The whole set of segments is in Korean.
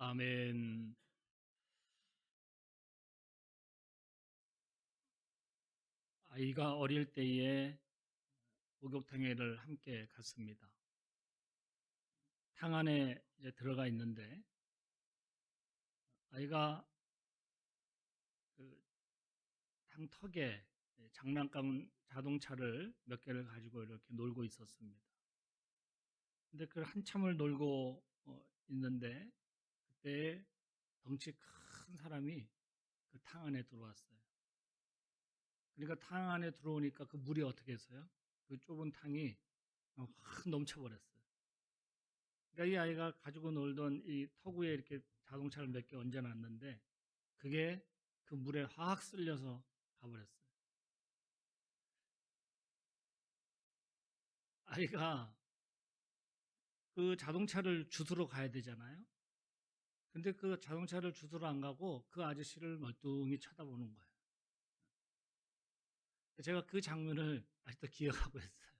아멘. 아이가 어릴 때에 목욕탕에를 함께 갔습니다. 탕 안에 이제 들어가 있는데 아이가 그 탕턱에 장난감 자동차를 몇 개를 가지고 이렇게 놀고 있었습니다. 근데 그걸 한참을 놀고 있는데 그때 덩치 큰 사람이 그 탕 안에 들어왔어요. 그러니까 탕 안에 들어오니까 그 물이 어떻게 했어요? 그 좁은 탕이 확 넘쳐버렸어요. 그러니까 이 아이가 가지고 놀던 이 턱 위에 이렇게 자동차를 몇 개 얹어놨는데 그게 그 물에 확 쓸려서 가버렸어요. 아이가 그 자동차를 주스러 가야 되잖아요. 근데 그 자동차를 주스러 안 가고 그 아저씨를 멀뚱히 쳐다보는 거예요. 제가 그 장면을 아직도 기억하고 있어요.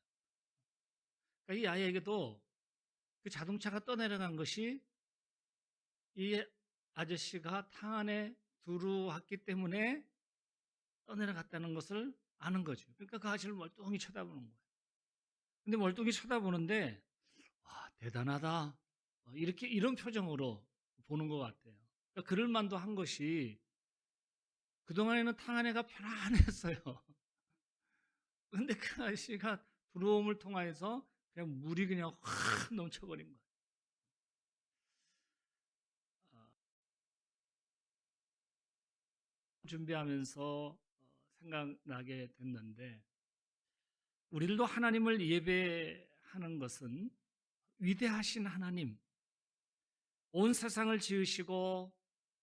그러니까 이 아이에게도 그 자동차가 떠내려간 것이 이 아저씨가 탕 안에 들어왔기 때문에 떠내려갔다는 것을 아는 거죠. 그러니까 그 아저씨를 멀뚱히 쳐다보는 거예요. 근데 멀뚱히 쳐다보는데 와, 대단하다. 이렇게 이런 표정으로 보는 것 같아요. 그러니까 그럴 만도 한 것이 그동안에는 탕 안에가 편안했어요. 근데 그 아저씨가 들어옴을 통해서 그냥 물이 그냥 확 넘쳐버린 거예요. 준비하면서 생각나게 됐는데 우리들도 하나님을 예배하는 것은 위대하신 하나님, 온 세상을 지으시고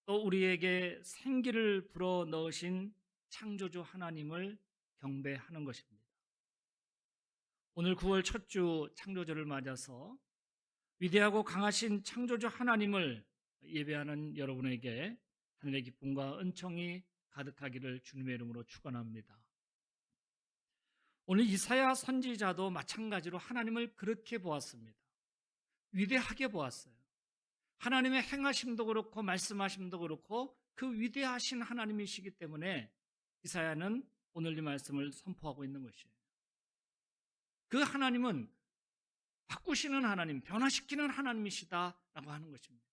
또 우리에게 생기를 불어 넣으신 창조주 하나님을 경배하는 것입니다. 오늘 9월 첫 주 창조주를 맞아서 위대하고 강하신 창조주 하나님을 예배하는 여러분에게 하늘의 기쁨과 은총이 가득하기를 주님의 이름으로 축원합니다. 오늘 이사야 선지자도 마찬가지로 하나님을 그렇게 보았습니다. 위대하게 보았어요. 하나님의 행하심도 그렇고 말씀하심도 그렇고 그 위대하신 하나님이시기 때문에 이사야는 오늘 이 말씀을 선포하고 있는 것이에요. 그 하나님은 바꾸시는 하나님, 변화시키는 하나님이시다라고 하는 것입니다.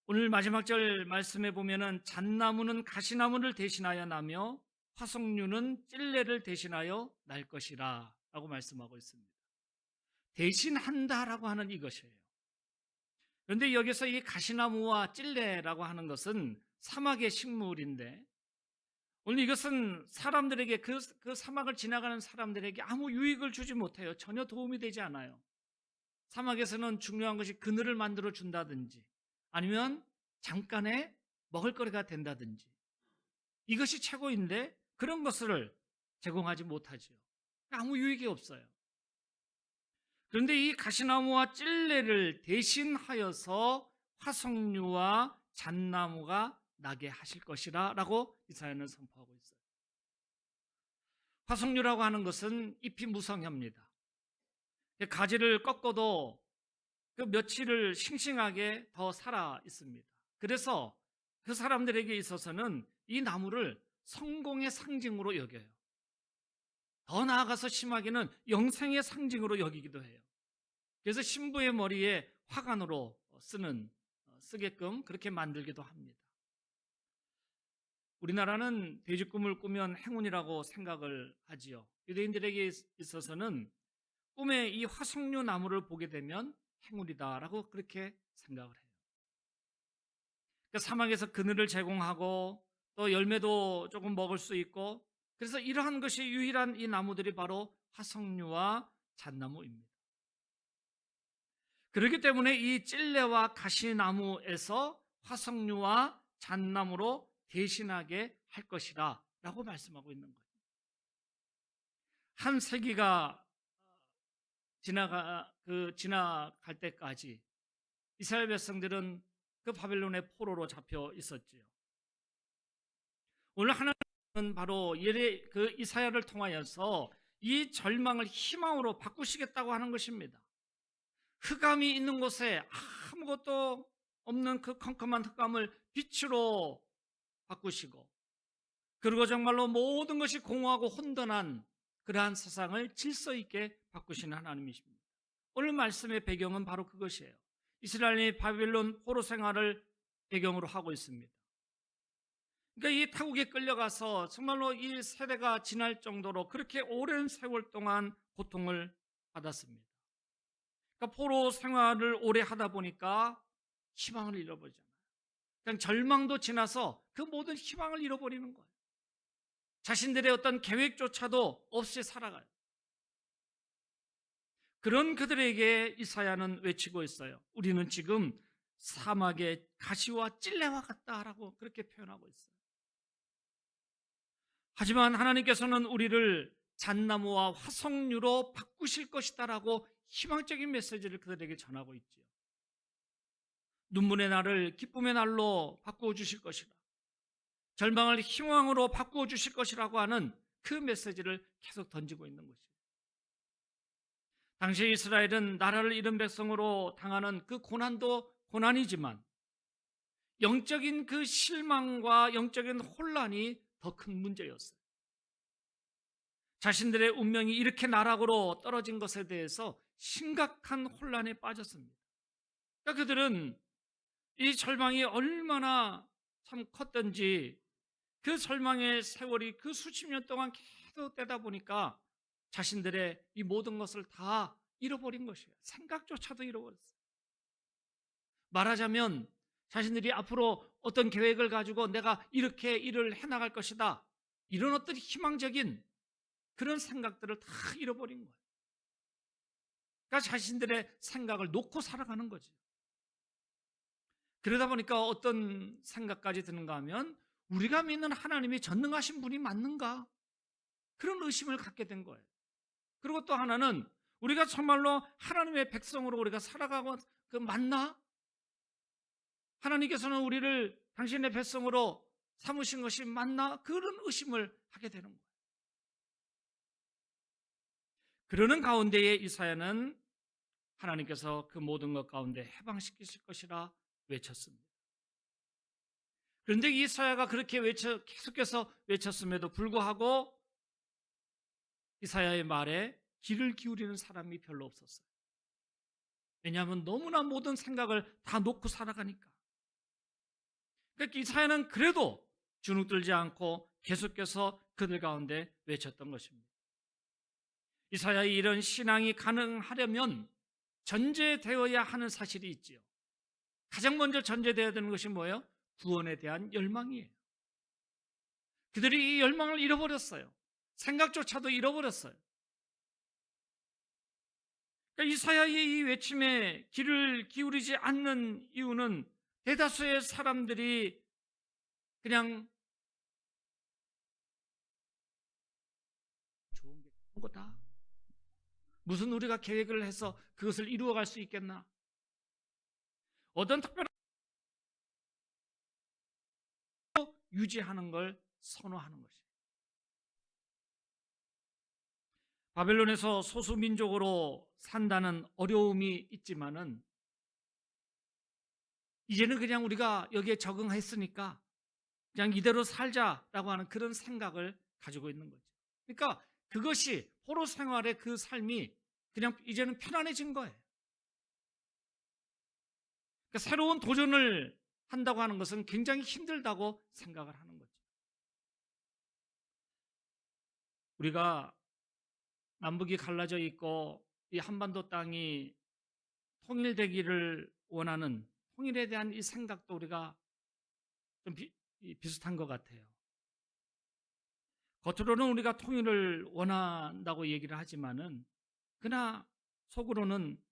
오늘 마지막 절 말씀에 보면은 잣나무는 가시나무를 대신하여 나며 화석류는 찔레를 대신하여 날 것이라 라고 말씀하고 있습니다. 대신한다라고 하는 이것이에요. 그런데 여기서 이 가시나무와 찔레라고 하는 것은 사막의 식물인데 오늘 이것은 사람들에게 그 사막을 지나가는 사람들에게 아무 유익을 주지 못해요. 전혀 도움이 되지 않아요. 사막에서는 중요한 것이 그늘을 만들어 준다든지 아니면 잠깐의 먹을거리가 된다든지 이것이 최고인데 그런 것을 제공하지 못하지요. 아무 유익이 없어요. 그런데 이 가시나무와 찔레를 대신하여서 화석류와 잣나무가 나게 하실 것이라 라고 이사야는 선포하고 있어요. 화석류라고 하는 것은 잎이 무성합니다. 가지를 꺾어도 그 며칠을 싱싱하게 더 살아 있습니다. 그래서 그 사람들에게 있어서는 이 나무를 성공의 상징으로 여겨요. 더 나아가서 심하게는 영생의 상징으로 여기기도 해요. 그래서 신부의 머리에 화관으로 쓰게끔 그렇게 만들기도 합니다. 우리나라는 돼지꿈을 꾸면 행운이라고 생각을 하지요. 유대인들에게 있어서는 꿈에 이 화석류 나무를 보게 되면 행운이다라고 그렇게 생각을 해요. 그러니까 사막에서 그늘을 제공하고 또 열매도 조금 먹을 수 있고 그래서 이러한 것이 유일한 이 나무들이 바로 화석류와 잣나무입니다. 그렇기 때문에 이 찔레와 가시나무에서 화석류와 잣나무로 대신하게 할 것이라 라고 말씀하고 있는 거예요. 한 세기가 지나갈 때까지 이스라엘 백성들은 그 바벨론의 포로로 잡혀 있었지요. 오늘 하나님은 바로 그 이사야를 통하여서 이 절망을 희망으로 바꾸시겠다고 하는 것입니다. 흑암이 있는 곳에 아무것도 없는 그 컴컴한 흙감을 빛으로 바꾸시고, 그리고 정말로 모든 것이 공허하고 혼돈한 그러한 세상을 질서 있게 바꾸시는 하나님이십니다. 오늘 말씀의 배경은 바로 그것이에요. 이스라엘이 바빌론 포로 생활을 배경으로 하고 있습니다. 그러니까 이 타국에 끌려가서 정말로 이 세대가 지날 정도로 그렇게 오랜 세월 동안 고통을 받았습니다. 그러니까 포로 생활을 오래 하다 보니까 희망을 잃어버리잖아요. 그냥 절망도 지나서 그 모든 희망을 잃어버리는 거예요. 자신들의 어떤 계획조차도 없이 살아가요. 그런 그들에게 이사야는 외치고 있어요. 우리는 지금 사막의 가시와 찔레와 같다라고 그렇게 표현하고 있어요. 하지만 하나님께서는 우리를 잣나무와 화석류로 바꾸실 것이다라고 희망적인 메시지를 그들에게 전하고 있지요. 눈물의 날을 기쁨의 날로 바꾸어 주실 것이다. 절망을 희망으로 바꾸어 주실 것이라고 하는 그 메시지를 계속 던지고 있는 것이에요. 당시 이스라엘은 나라를 잃은 백성으로 당하는 그 고난도 고난이지만 영적인 그 실망과 영적인 혼란이 더 큰 문제였어요. 자신들의 운명이 이렇게 나락으로 떨어진 것에 대해서 심각한 혼란에 빠졌습니다. 그러니까 그들은 이 절망이 얼마나 참 컸던지 그 절망의 세월이 그 수십 년 동안 계속 되다 보니까 자신들의 이 모든 것을 다 잃어버린 것이에요. 생각조차도 잃어버렸어요. 말하자면 자신들이 앞으로 어떤 계획을 가지고 내가 이렇게 일을 해나갈 것이다, 이런 어떤 희망적인 그런 생각들을 다 잃어버린 거예요. 그러니까 자신들의 생각을 놓고 살아가는 거죠. 그러다 보니까 어떤 생각까지 드는가 하면 우리가 믿는 하나님이 전능하신 분이 맞는가? 그런 의심을 갖게 된 거예요. 그리고 또 하나는 우리가 정말로 하나님의 백성으로 우리가 살아가고 그 맞나? 하나님께서는 우리를 당신의 백성으로 삼으신 것이 맞나? 그런 의심을 하게 되는 거예요. 그러는 가운데에 이사야는 하나님께서 그 모든 것 가운데 해방시키실 것이라 외쳤습니다. 그런데 이사야가 그렇게 계속해서 외쳤음에도 불구하고 이사야의 말에 귀를 기울이는 사람이 별로 없었어요. 왜냐하면 너무나 모든 생각을 다 놓고 살아가니까. 그러니까 이사야는 그래도 주눅들지 않고 계속해서 그들 가운데 외쳤던 것입니다. 이사야의 이런 신앙이 가능하려면 전제되어야 하는 사실이 있지요. 가장 먼저 전제되어야 되는 것이 뭐예요? 구원에 대한 열망이에요. 그들이 이 열망을 잃어버렸어요. 생각조차도 잃어버렸어요. 그러니까 이사야의 이 외침에 귀를 기울이지 않는 이유는 대다수의 사람들이 그냥 좋은 게 그런 거다. 무슨 우리가 계획을 해서 그것을 이루어갈 수 있겠나? 어떤 특별한 유지하는 걸 선호하는 것이에요. 바벨론에서 소수민족으로 산다는 어려움이 있지만은 이제는 그냥 우리가 여기에 적응했으니까 그냥 이대로 살자라고 하는 그런 생각을 가지고 있는 거죠. 그러니까 그것이 포로 생활의 그 삶이 그냥 이제는 편안해진 거예요. 그러니까 새로운 도전을 한다고 하는 것은 굉장히 힘들다고 생각을 하는 거죠. 우리가 남북이 갈라져 있고 이 한반도 땅이 통일되기를 원하는 통일에 대한 이 생각도 우리가 좀 비슷한 것 같아요. 겉으로는 우리가 통일을 원한다고 얘기를 하지만은 그러나 속으로는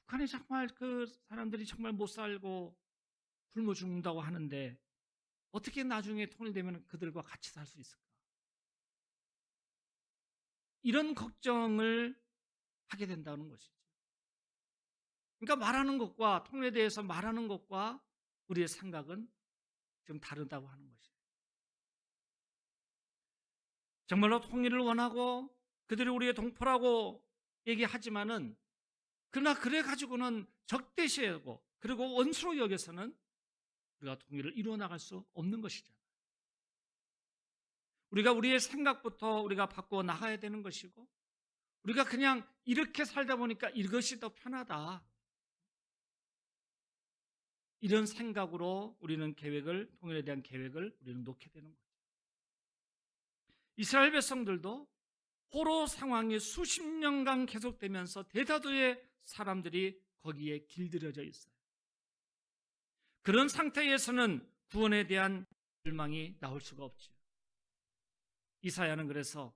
북한이 정말 그 사람들이 정말 못 살고 굶어 죽는다고 하는데 어떻게 나중에 통일되면 그들과 같이 살 수 있을까? 이런 걱정을 하게 된다는 것이죠. 그러니까 말하는 것과 통일에 대해서 말하는 것과 우리의 생각은 좀 다르다고 하는 것이에요. 정말로 통일을 원하고 그들이 우리의 동포라고 얘기하지만은 그러나 그래 가지고는 적대시하고 그리고 원수로 여겨서는 우리가 통일을 이루어 나갈 수 없는 것이잖아요. 우리가 우리의 생각부터 우리가 바꾸어 나가야 되는 것이고, 우리가 그냥 이렇게 살다 보니까 이것이 더 편하다, 이런 생각으로 우리는 통일에 대한 계획을 우리는 놓게 되는 거죠. 이스라엘 백성들도 포로 상황이 수십 년간 계속되면서 대다수의 사람들이 거기에 길들여져 있어요. 그런 상태에서는 구원에 대한 열망이 나올 수가 없죠. 이사야는 그래서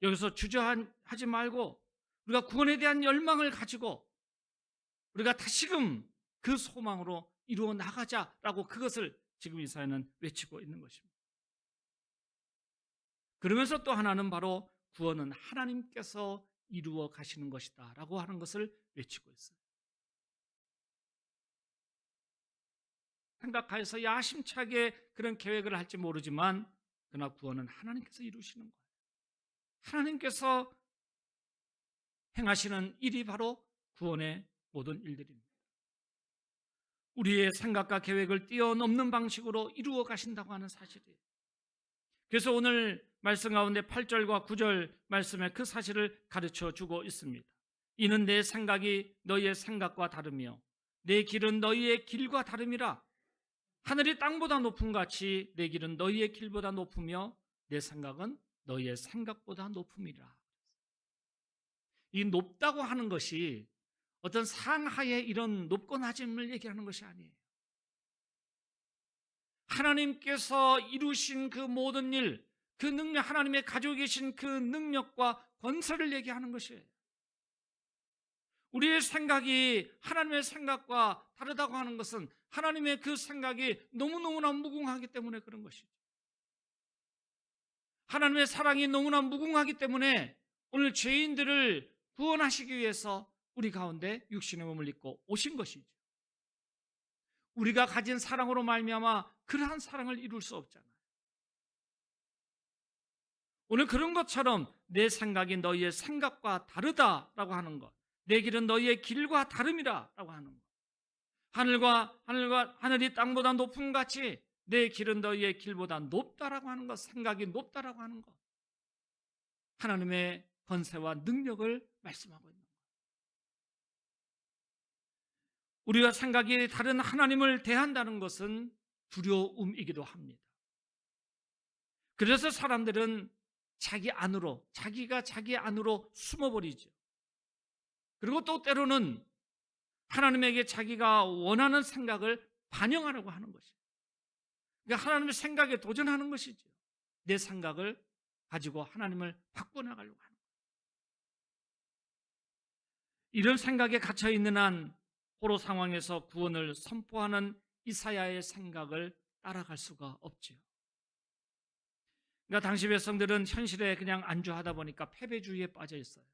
여기서 주저하지 말고 우리가 구원에 대한 열망을 가지고 우리가 다시금 그 소망으로 이루어 나가자라고 그것을 지금 이사야는 외치고 있는 것입니다. 그러면서 또 하나는 바로 구원은 하나님께서 이루어 가시는 것이다 라고 하는 것을 외치고 있어요. 생각하여서 야심차게 그런 계획을 할지 모르지만 그러나 구원은 하나님께서 이루시는 거예요. 하나님께서 행하시는 일이 바로 구원의 모든 일들입니다. 우리의 생각과 계획을 뛰어넘는 방식으로 이루어 가신다고 하는 사실이에요. 그래서 오늘 말씀 가운데 8절과 9절 말씀에 그 사실을 가르쳐 주고 있습니다. 이는 내 생각이 너희의 생각과 다르며 내 길은 너희의 길과 다름이라. 하늘이 땅보다 높음 같이 내 길은 너희의 길보다 높으며 내 생각은 너희의 생각보다 높음이라. 이 높다고 하는 것이 어떤 상하의 이런 높고 낮음을 얘기하는 것이 아니에요. 하나님께서 이루신 그 모든 일, 그 능력, 하나님의 가지고 계신 그 능력과 권세를 얘기하는 것이에요. 우리의 생각이 하나님의 생각과 다르다고 하는 것은 하나님의 그 생각이 너무너무나 무궁하기 때문에 그런 것이죠. 하나님의 사랑이 너무나 무궁하기 때문에 오늘 죄인들을 구원하시기 위해서 우리 가운데 육신의 몸을 입고 오신 것이죠. 우리가 가진 사랑으로 말미암아 그러한 사랑을 이룰 수 없잖아요. 오늘 그런 것처럼 내 생각이 너희의 생각과 다르다라고 하는 것, 내 길은 너희의 길과 다름이라라고 하는 것, 하늘이 땅보다 높음 같이 내 길은 너희의 길보다 높다라고 하는 것, 생각이 높다라고 하는 것, 하나님의 권세와 능력을 말씀하고 있는 것. 우리와 생각이 다른 하나님을 대한다는 것은 두려움이기도 합니다. 그래서 사람들은 자기가 자기 안으로 숨어버리죠. 그리고 또 때로는 하나님에게 자기가 원하는 생각을 반영하려고 하는 것이죠. 그러니까 하나님의 생각에 도전하는 것이죠. 내 생각을 가지고 하나님을 바꿔나가려고 하는 거예요. 이런 생각에 갇혀있는 한 포로 상황에서 구원을 선포하는 이사야의 생각을 따라갈 수가 없지요. 그러니까 당시 백성들은 현실에 그냥 안주하다 보니까 패배주의에 빠져 있어요.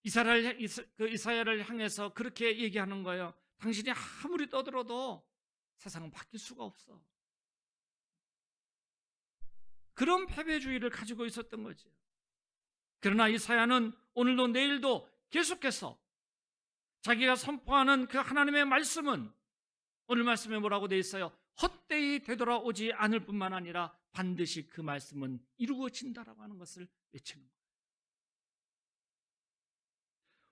이사야를 향해서 그렇게 얘기하는 거예요. 당신이 아무리 떠들어도 세상은 바뀔 수가 없어. 그런 패배주의를 가지고 있었던 거죠. 그러나 이사야는 오늘도 내일도 계속해서 자기가 선포하는 그 하나님의 말씀은 오늘 말씀에 뭐라고 되어 있어요? 헛되이 되돌아오지 않을 뿐만 아니라 반드시 그 말씀은 이루어진다라고 하는 것을 외치는 거예요.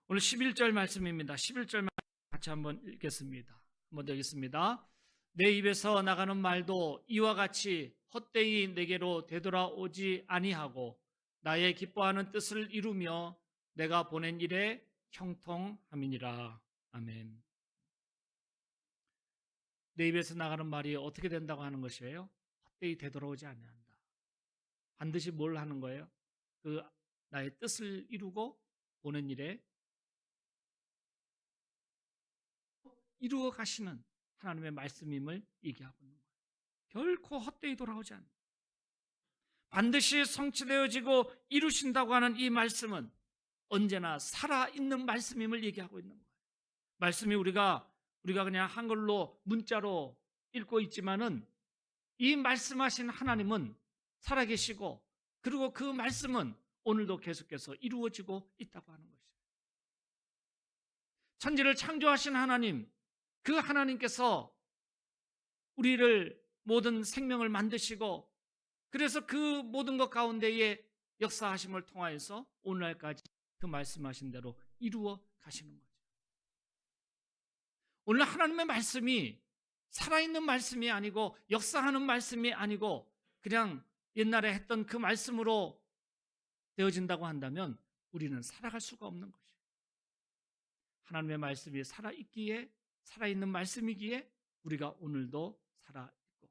오늘 11절 말씀입니다. 11절 말씀 같이 한번 읽겠습니다. 한번 더 읽겠습니다. 내 입에서 나가는 말도 이와 같이 헛되이 내게로 되돌아오지 아니하고 나의 기뻐하는 뜻을 이루며 내가 보낸 일에 형통함이니라. 아멘. 내 입에서 나가는 말이 어떻게 된다고 하는 것이에요? 헛되이 되돌아오지 아니한다. 반드시 뭘 하는 거예요? 그 나의 뜻을 이루고 보낸 일에 이루어 가시는 하나님의 말씀임을 얘기하고 있는 거예요. 결코 헛되이 돌아오지 않는다. 반드시 성취되어지고 이루신다고 하는 이 말씀은 언제나 살아있는 말씀임을 얘기하고 있는 거예요. 말씀이 우리가 그냥 한글로 문자로 읽고 있지만은 이 말씀하신 하나님은 살아계시고 그리고 그 말씀은 오늘도 계속해서 이루어지고 있다고 하는 것이죠. 천지를 창조하신 하나님, 그 하나님께서 우리를 모든 생명을 만드시고 그래서 그 모든 것 가운데에 역사하심을 통하여서 오늘날까지 그 말씀하신 대로 이루어 가시는 거죠. 오늘 하나님의 말씀이 살아있는 말씀이 아니고 역사하는 말씀이 아니고 그냥 옛날에 했던 그 말씀으로 되어진다고 한다면 우리는 살아갈 수가 없는 것이에요. 하나님의 말씀이 살아있기에 살아있는 말씀이기에 우리가 오늘도 살아있고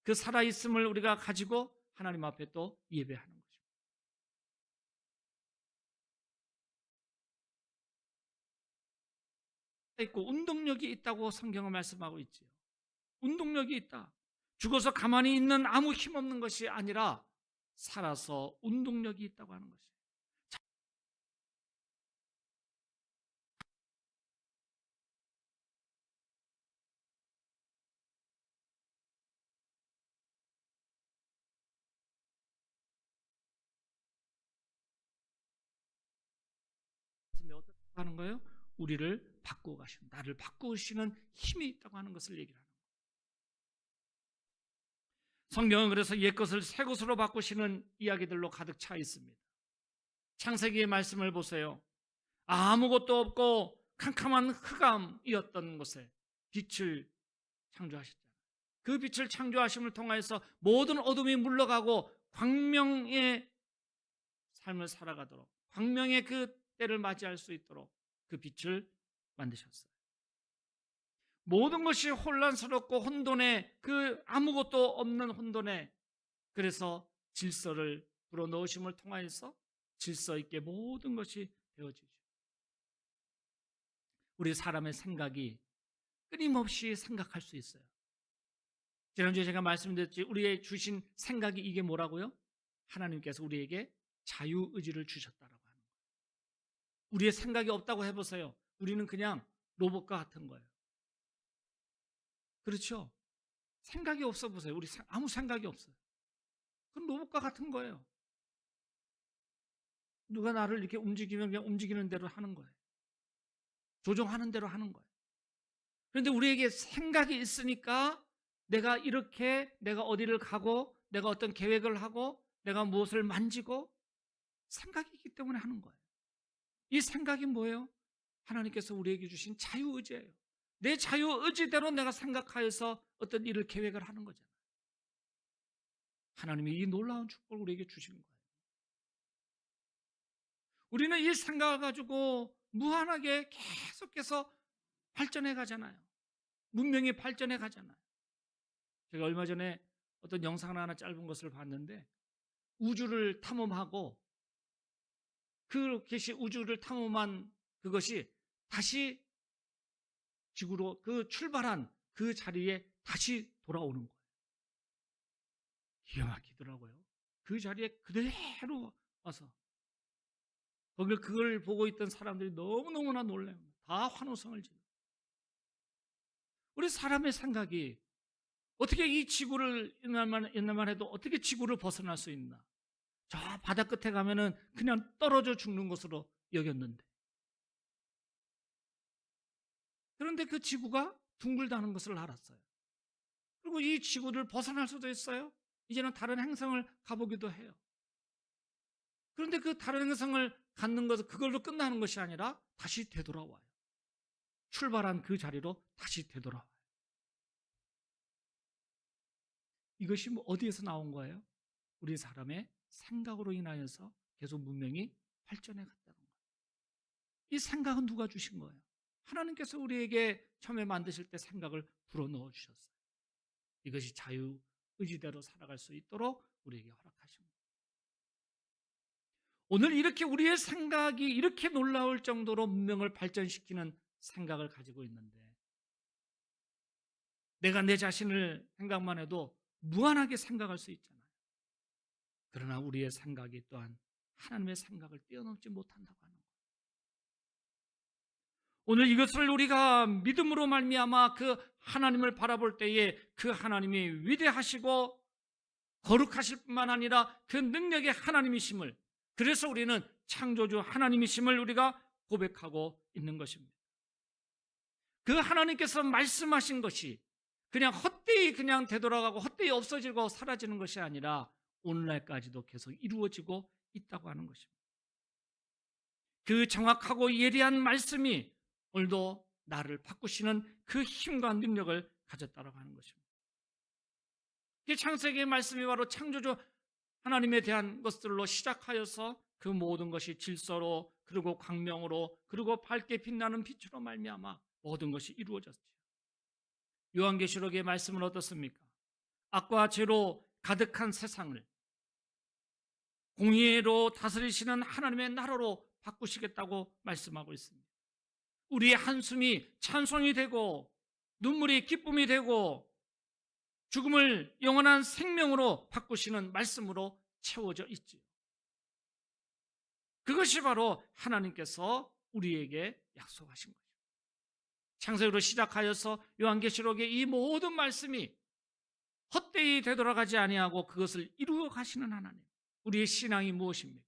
그 살아있음을 우리가 가지고 하나님 앞에 또 예배하는 것입니다. 있고 운동력이 있다고 성경은 말씀하고 있지요. 운동력이 있다. 죽어서 가만히 있는 아무 힘없는 것이 아니라 살아서 운동력이 있다고 하는 것이에요. 어떻게 하는 거예요? 우리를 바꾸어 가시는, 나를 바꾸시는 힘이 있다고 하는 것을 얘기를 하는 거예요. 성경은 그래서 옛것을 새것으로 바꾸시는 이야기들로 가득 차 있습니다. 창세기의 말씀을 보세요. 아무것도 없고 캄캄한 흑암이었던 곳에 빛을 창조하셨잖아요. 그 빛을 창조하심을 통해서 모든 어둠이 물러가고 광명의 삶을 살아가도록 광명의 그 때를 맞이할 수 있도록 그 빛을 만드셨어요. 모든 것이 혼란스럽고 혼돈에 그 아무것도 없는 혼돈에 그래서 질서를 불어넣으심을 통하여서 질서 있게 모든 것이 되어지죠. 우리 사람의 생각이 끊임없이 생각할 수 있어요. 지난주에 제가 말씀드렸지 우리의 주신 생각이 이게 뭐라고요? 하나님께서 우리에게 자유의지를 주셨다라고 하는 거예요. 우리의 생각이 없다고 해보세요. 우리는 그냥 로봇과 같은 거예요. 그렇죠? 생각이 없어 보세요. 우리 아무 생각이 없어요. 그건 로봇과 같은 거예요. 누가 나를 이렇게 움직이면 그냥 움직이는 대로 하는 거예요. 조종하는 대로 하는 거예요. 그런데 우리에게 생각이 있으니까 내가 어디를 가고 내가 어떤 계획을 하고 내가 무엇을 만지고 생각이 있기 때문에 하는 거예요. 이 생각이 뭐예요? 하나님께서 우리에게 주신 자유의지예요. 내 자유의지대로 내가 생각하여서 어떤 일을 계획을 하는 거잖아요. 하나님이 이 놀라운 축복을 우리에게 주신 거예요. 우리는 이 생각을 가지고 무한하게 계속해서 발전해 가잖아요. 문명이 발전해 가잖아요. 제가 얼마 전에 어떤 영상을 하나 짧은 것을 봤는데 우주를 탐험하고 그것이 우주를 탐험한 그것이 다시 지구로 그 출발한 그 자리에 다시 돌아오는 거예요. 기가 막히더라고요. 그 자리에 그대로 와서 그걸 보고 있던 사람들이 너무너무나 놀라요. 다 환호성을 지르고. 우리 사람의 생각이 어떻게 이 지구를 옛날만 해도 어떻게 지구를 벗어날 수 있나? 저 바다 끝에 가면은 그냥 떨어져 죽는 것으로 여겼는데. 그런데 그 지구가 둥글다는 것을 알았어요. 그리고 이 지구를 벗어날 수도 있어요. 이제는 다른 행성을 가보기도 해요. 그런데 그 다른 행성을 갖는 것은 그걸로 끝나는 것이 아니라 다시 되돌아와요. 출발한 그 자리로 다시 되돌아와요. 이것이 어디에서 나온 거예요? 우리 사람의 생각으로 인하여서 계속 문명이 발전해 갔다는 거예요. 이 생각은 누가 주신 거예요? 하나님께서 우리에게 처음에 만드실 때 생각을 불어넣어 주셨어요. 이것이 자유의지대로 살아갈 수 있도록 우리에게 허락하신 거예요. 오늘 이렇게 우리의 생각이 이렇게 놀라울 정도로 문명을 발전시키는 생각을 가지고 있는데 내가 내 자신을 생각만 해도 무한하게 생각할 수 있잖아요. 그러나 우리의 생각이 또한 하나님의 생각을 뛰어넘지 못한다고 하는 거예요. 오늘 이것을 우리가 믿음으로 말미암아 그 하나님을 바라볼 때에 그 하나님이 위대하시고 거룩하실 뿐만 아니라 그 능력의 하나님이심을, 그래서 우리는 창조주 하나님이심을 우리가 고백하고 있는 것입니다. 그 하나님께서 말씀하신 것이 그냥 헛되이 그냥 되돌아가고 헛되이 없어지고 사라지는 것이 아니라 오늘날까지도 계속 이루어지고 있다고 하는 것입니다. 그 정확하고 예리한 말씀이 오늘도 나를 바꾸시는 그 힘과 능력을 가졌다고 하는 것입니다. 창세기의 말씀이 바로 창조주 하나님에 대한 것들로 시작하여서 그 모든 것이 질서로, 그리고 광명으로, 그리고 밝게 빛나는 빛으로 말미암아 모든 것이 이루어졌죠. 요한계시록의 말씀은 어떻습니까? 악과 죄로 가득한 세상을 공의로 다스리시는 하나님의 나라로 바꾸시겠다고 말씀하고 있습니다. 우리의 한숨이 찬송이 되고 눈물이 기쁨이 되고 죽음을 영원한 생명으로 바꾸시는 말씀으로 채워져 있지요. 그것이 바로 하나님께서 우리에게 약속하신 거죠. 창세기로 시작하여서 요한계시록의 이 모든 말씀이 헛되이 되돌아가지 아니하고 그것을 이루어 가시는 하나님. 우리의 신앙이 무엇입니까?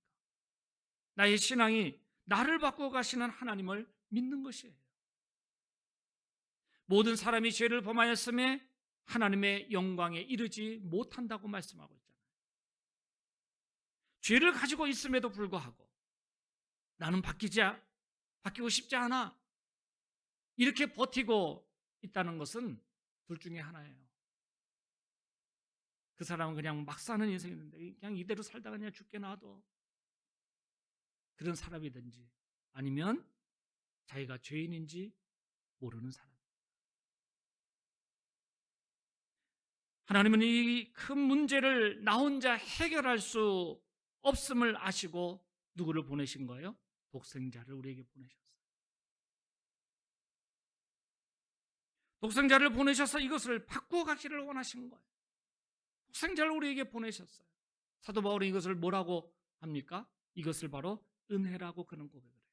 나의 신앙이 나를 바꾸어 가시는 하나님을 믿는 것이에요. 모든 사람이 죄를 범하였음에 하나님의 영광에 이르지 못한다고 말씀하고 있잖아요. 죄를 가지고 있음에도 불구하고 나는 바뀌고 싶지 않아, 이렇게 버티고 있다는 것은 둘 중에 하나예요. 그 사람은 그냥 막 사는 인생인데 그냥 이대로 살다가 그냥 죽게 놔둬, 그런 사람이든지, 아니면 자기가 죄인인지 모르는 사람. 하나님은 이 큰 문제를 나 혼자 해결할 수 없음을 아시고 누구를 보내신 거예요? 독생자를 우리에게 보내셨어요. 독생자를 보내셔서 이것을 바꾸어 가기를 원하신 거예요. 독생자를 우리에게 보내셨어요. 사도 바울이 이것을 뭐라고 합니까? 이것을 바로 은혜라고 그는 고백을 해요.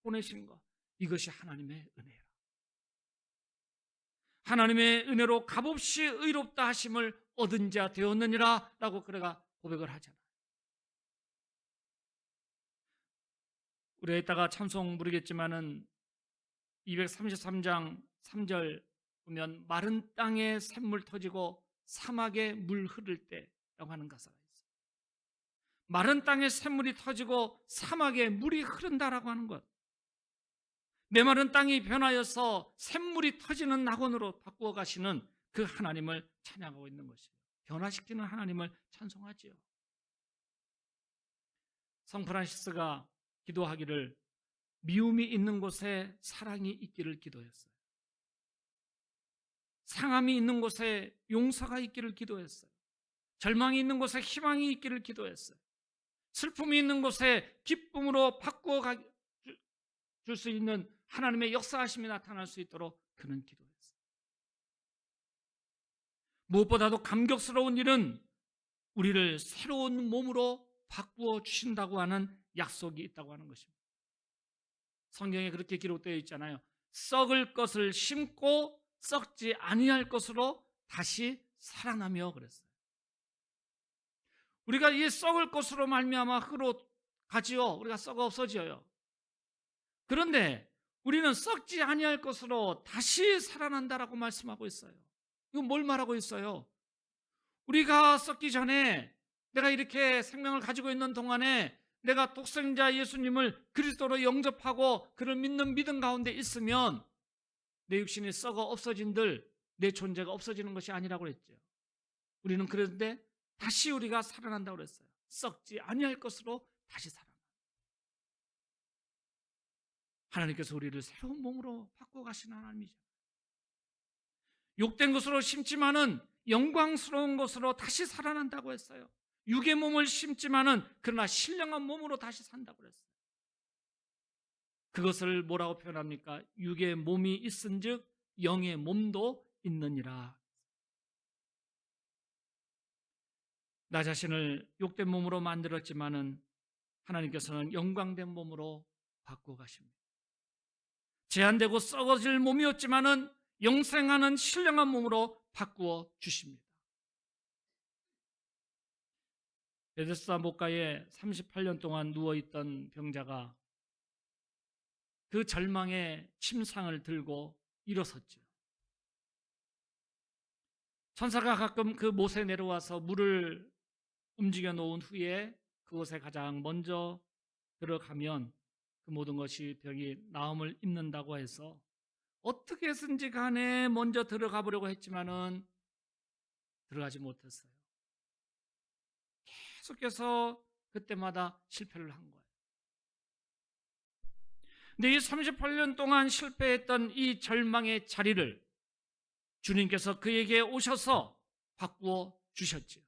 보내신 것, 이것이 하나님의 은혜라. 하나님의 은혜로 값없이 의롭다 하심을 얻은 자 되었느니라 라고 그가 고백을 하잖아요. 우리가 이따가 찬송 부르겠지만은 233장 3절 보면 마른 땅에 샘물 터지고 사막에 물 흐를 때라고 하는 가사가 있어요. 마른 땅에 샘물이 터지고 사막에 물이 흐른다라고 하는 것, 메마른 땅이 변하여서 샘물이 터지는 낙원으로 바꾸어 가시는 그 하나님을 찬양하고 있는 것이에요. 변화시키는 하나님을 찬송하지요. 성 프란시스가 기도하기를 미움이 있는 곳에 사랑이 있기를 기도했어요. 상함이 있는 곳에 용서가 있기를 기도했어요. 절망이 있는 곳에 희망이 있기를 기도했어요. 슬픔이 있는 곳에 기쁨으로 바꾸어 줄 수 있는 하나님의 역사하심이 나타날 수 있도록 그는 기도했어요. 무엇보다도 감격스러운 일은 우리를 새로운 몸으로 바꾸어 주신다고 하는 약속이 있다고 하는 것입니다. 성경에 그렇게 기록되어 있잖아요. 썩을 것을 심고 썩지 아니할 것으로 다시 살아나며 그랬어요. 우리가 이 썩을 것으로 말미암아 흙으로 가지요. 우리가 썩어 없어져요. 그런데 우리는 썩지 아니할 것으로 다시 살아난다라고 말씀하고 있어요. 이건 뭘 말하고 있어요? 우리가 썩기 전에, 내가 이렇게 생명을 가지고 있는 동안에 내가 독생자 예수님을 그리스도로 영접하고 그를 믿는 믿음 가운데 있으면 내 육신이 썩어 없어진들 내 존재가 없어지는 것이 아니라고 그랬죠. 우리는 그런데 다시 우리가 살아난다고 그랬어요. 썩지 아니할 것으로 다시 살아나. 하나님께서 우리를 새로운 몸으로 바꿔 가시는 하나님이죠. 욕된 것으로 심지만은 영광스러운 것으로 다시 살아난다고 했어요. 육의 몸을 심지만은 그러나 신령한 몸으로 다시 산다고 그랬어요. 그것을 뭐라고 표현합니까? 육의 몸이 있은즉 영의 몸도 있느니라. 나 자신을 욕된 몸으로 만들었지만은 하나님께서는 영광된 몸으로 바꾸어 가십니다. 제한되고 썩어질 몸이었지만은 영생하는 신령한 몸으로 바꾸어 주십니다. 베데스다 목가에 38년 동안 누워있던 병자가 그 절망의 침상을 들고 일어섰죠. 천사가 가끔 그 못에 내려와서 물을 움직여 놓은 후에 그곳에 가장 먼저 들어가면 그 모든 것이 병이 나음을 입는다고 해서 어떻게 해서든지 간에 먼저 들어가 보려고 했지만은 들어가지 못했어요. 계속해서 그때마다 실패를 한 거예요. 근데 이 38년 동안 실패했던 이 절망의 자리를 주님께서 그에게 오셔서 바꾸어 주셨지요.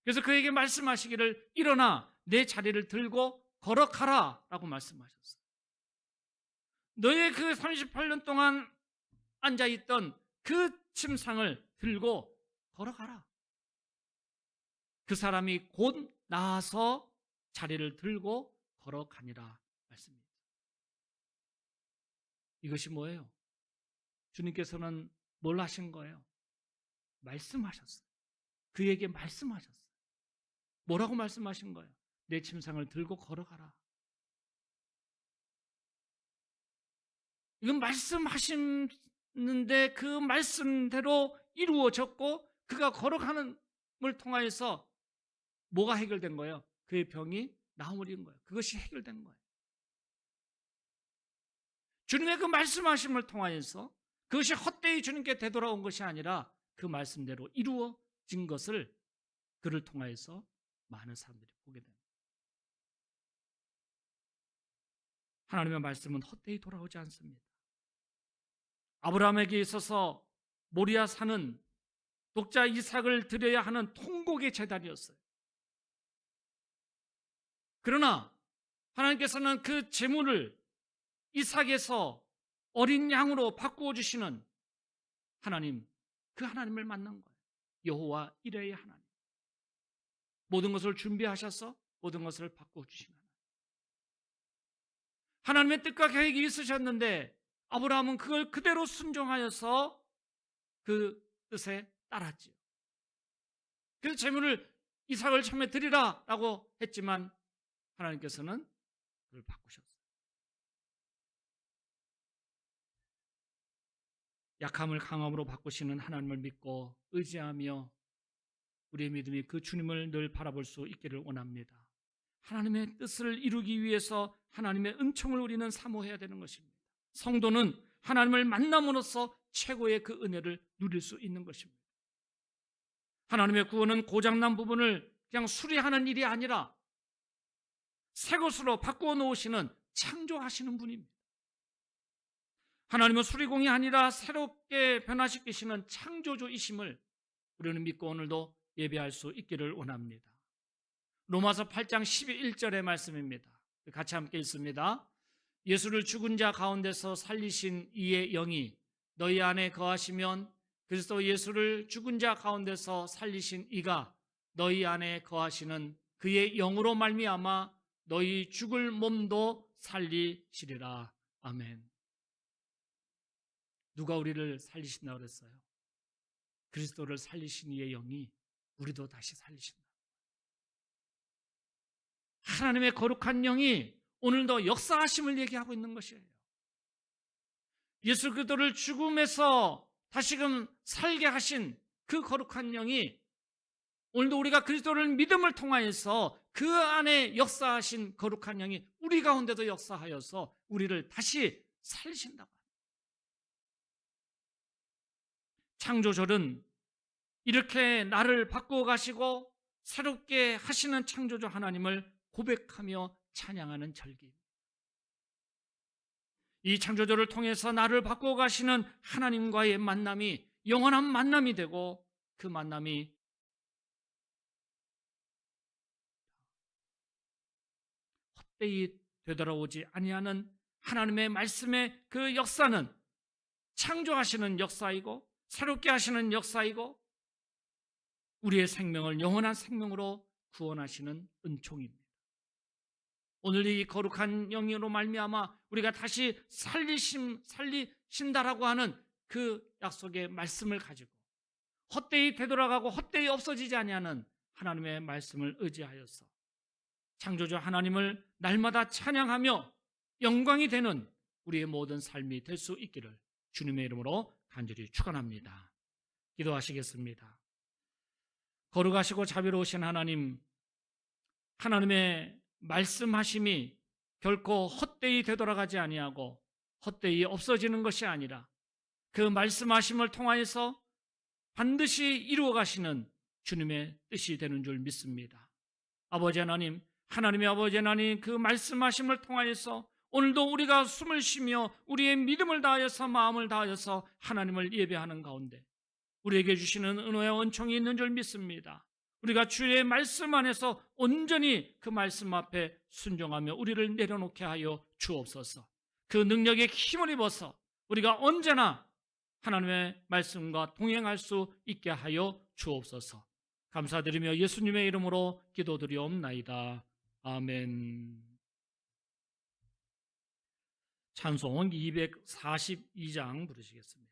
그래서 그에게 말씀하시기를 일어나 내 자리를 들고 걸어가라 라고 말씀하셨어요. 너의 그 38년 동안 앉아있던 그 침상을 들고 걸어가라. 그 사람이 곧 나아서 자리를 들고 걸어가니라 말씀입니다. 이것이 뭐예요? 주님께서는 뭘 하신 거예요? 말씀하셨어요. 그에게 말씀하셨어요. 뭐라고 말씀하신 거예요? 내 침상을 들고 걸어가라. 이건 말씀하시는데 그 말씀대로 이루어졌고 그가 걸어가는 걸 통하여서 뭐가 해결된 거예요? 그의 병이 나음을 입은 거예요. 그것이 해결된 거예요. 주님의 그 말씀하심을 통하여서 그것이 헛되이 주님께 되돌아온 것이 아니라 그 말씀대로 이루어진 것을 그를 통하여서 많은 사람들이 보게 됩니다. 하나님의 말씀은 헛되이 돌아오지 않습니다. 아브라함에게 있어서 모리아 산은 독자 이삭을 드려야 하는 통곡의 제단이었어요. 그러나 하나님께서는 그 제물을 이삭에서 어린 양으로 바꾸어 주시는 하나님, 그 하나님을 만난 거예요. 여호와 이레의 하나님. 모든 것을 준비하셔서 모든 것을 바꾸어 주시는 하나님. 하나님의 뜻과 계획이 있으셨는데 아브라함은 그걸 그대로 순종하여서 그 뜻에 따랐지요. 그래서 제물을 이삭을 처음에 드리라 라고 했지만 하나님께서는 그걸 바꾸셨어요. 약함을 강함으로 바꾸시는 하나님을 믿고 의지하며 우리의 믿음이 그 주님을 늘 바라볼 수 있기를 원합니다. 하나님의 뜻을 이루기 위해서 하나님의 은총을 우리는 사모해야 되는 것입니다. 성도는 하나님을 만남으로써 최고의 그 은혜를 누릴 수 있는 것입니다. 하나님의 구원은 고장난 부분을 그냥 수리하는 일이 아니라 새 것으로 바꾸어 놓으시는 창조하시는 분입니다. 하나님은 수리공이 아니라 새롭게 변화시키시는 창조주이심을 우리는 믿고 오늘도 예배할 수 있기를 원합니다. 로마서 8장 11절의 말씀입니다. 같이 함께 읽습니다. 예수를 죽은 자 가운데서 살리신 이의 영이 너희 안에 거하시면 그리스도 예수를 죽은 자 가운데서 살리신 이가 너희 안에 거하시는 그의 영으로 말미암아 너희 죽을 몸도 살리시리라. 아멘. 누가 우리를 살리신다고 그랬어요? 그리스도를 살리신 이의 영이 우리도 다시 살리신다. 하나님의 거룩한 영이 오늘도 역사하심을 얘기하고 있는 것이에요. 예수 그리스도를 죽음에서 다시금 살게 하신 그 거룩한 영이 오늘도 우리가 그리스도를 믿음을 통하여서 그 안에 역사하신 거룩한 영이 우리 가운데도 역사하여서 우리를 다시 살리신다고 합니다. 창조절은 이렇게 나를 바꾸어 가시고 새롭게 하시는 창조주 하나님을 고백하며 찬양하는 절기입니다. 이 창조주를 통해서 나를 바꾸어 가시는 하나님과의 만남이 영원한 만남이 되고 그 만남이 헛되이 되돌아오지 아니하는 하나님의 말씀의 그 역사는 창조하시는 역사이고 새롭게 하시는 역사이고 우리의 생명을 영원한 생명으로 구원하시는 은총입니다. 오늘 이 거룩한 영으로 말미암아 우리가 다시 살리신다라고 하는 그 약속의 말씀을 가지고 헛되이 되돌아가고 헛되이 없어지지 아니하는 하나님의 말씀을 의지하여서 창조주 하나님을 날마다 찬양하며 영광이 되는 우리의 모든 삶이 될 수 있기를 주님의 이름으로 간절히 축원합니다. 기도하시겠습니다. 거룩하시고 자비로우신 하나님, 하나님의 말씀하심이 결코 헛되이 되돌아가지 아니하고 헛되이 없어지는 것이 아니라 그 말씀하심을 통하여서 반드시 이루어 가시는 주님의 뜻이 되는 줄 믿습니다. 아버지 하나님, 하나님의 아버지 하나님, 그 말씀하심을 통하여서 오늘도 우리가 숨을 쉬며 우리의 믿음을 다하여서 마음을 다하여서 하나님을 예배하는 가운데 우리에게 주시는 은혜와 은총이 있는 줄 믿습니다. 우리가 주의 말씀 안에서 온전히 그 말씀 앞에 순종하며 우리를 내려놓게 하여 주옵소서. 그 능력에 힘을 입어서 우리가 언제나 하나님의 말씀과 동행할 수 있게 하여 주옵소서. 감사드리며 예수님의 이름으로 기도드리옵나이다. 아멘. 찬송 242장 부르시겠습니다.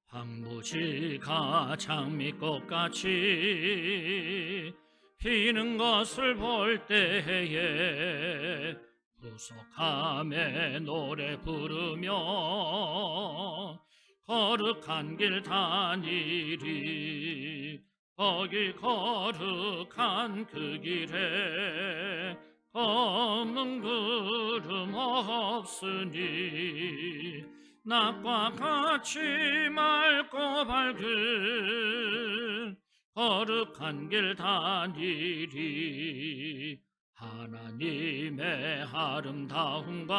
황무지가 장미꽃같이 피는 것을 볼 때에 구속함에 노래 부르며 거룩한 길 다니리. 거기 거룩한 그 길에 검은 구름 없으니 낮과 같이 맑고 밝은 거룩한 길 다니리. 하나님의 아름다움과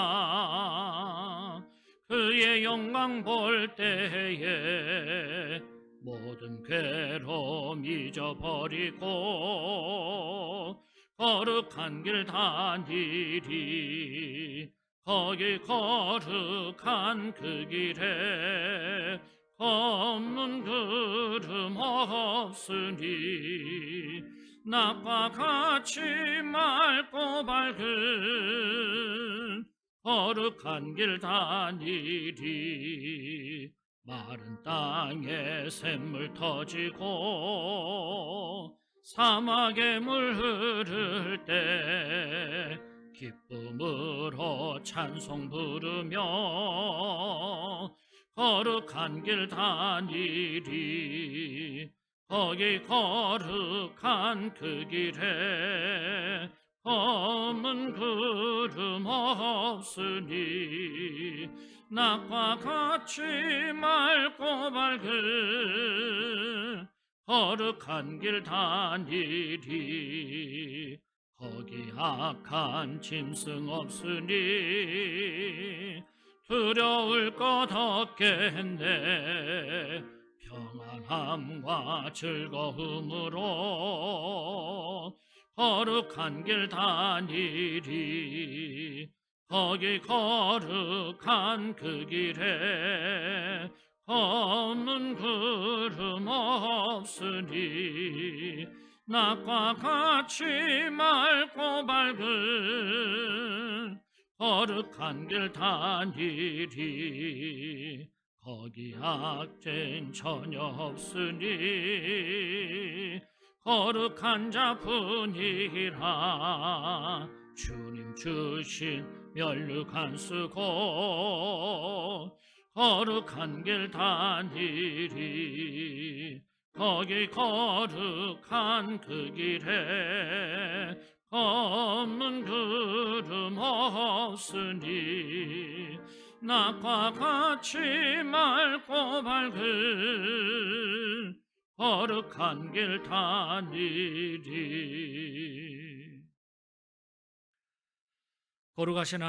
그의 영광 볼 때에 모든 괴로움 잊어버리고 거룩한 길 다니리. 거기 거룩한 그 길에 검은 구름 없으니 낮과 같이 맑고 밝은 거룩한 길 다니리. 마른 땅에 샘물 터지고 사막에 물 흐를 때 기쁨으로 찬송 부르며 거룩한 길 다니리. 거기 거룩한 그 길에 검은 구름 없으니 낮과 같이 맑고 밝은 거룩한 길 다니리. 거기 악한 짐승 없으니 두려울 것 없겠네. 평안함과 즐거움으로 거룩한 길 다니리. 거기 거룩한 그 길에 검은 구름 없으니 낮과 같이 맑고 밝은 거룩한 길 다니리. 거기 악쟁 전혀 없으니 거룩한 자뿐이라. 주님 주신 멸류관 쓰고 거룩한 길 다니리. 거기 거룩한 그 길에 검은 구름 없으니 낮과 같이 맑고 밝은 거룩한 길 다니리. 거룩하신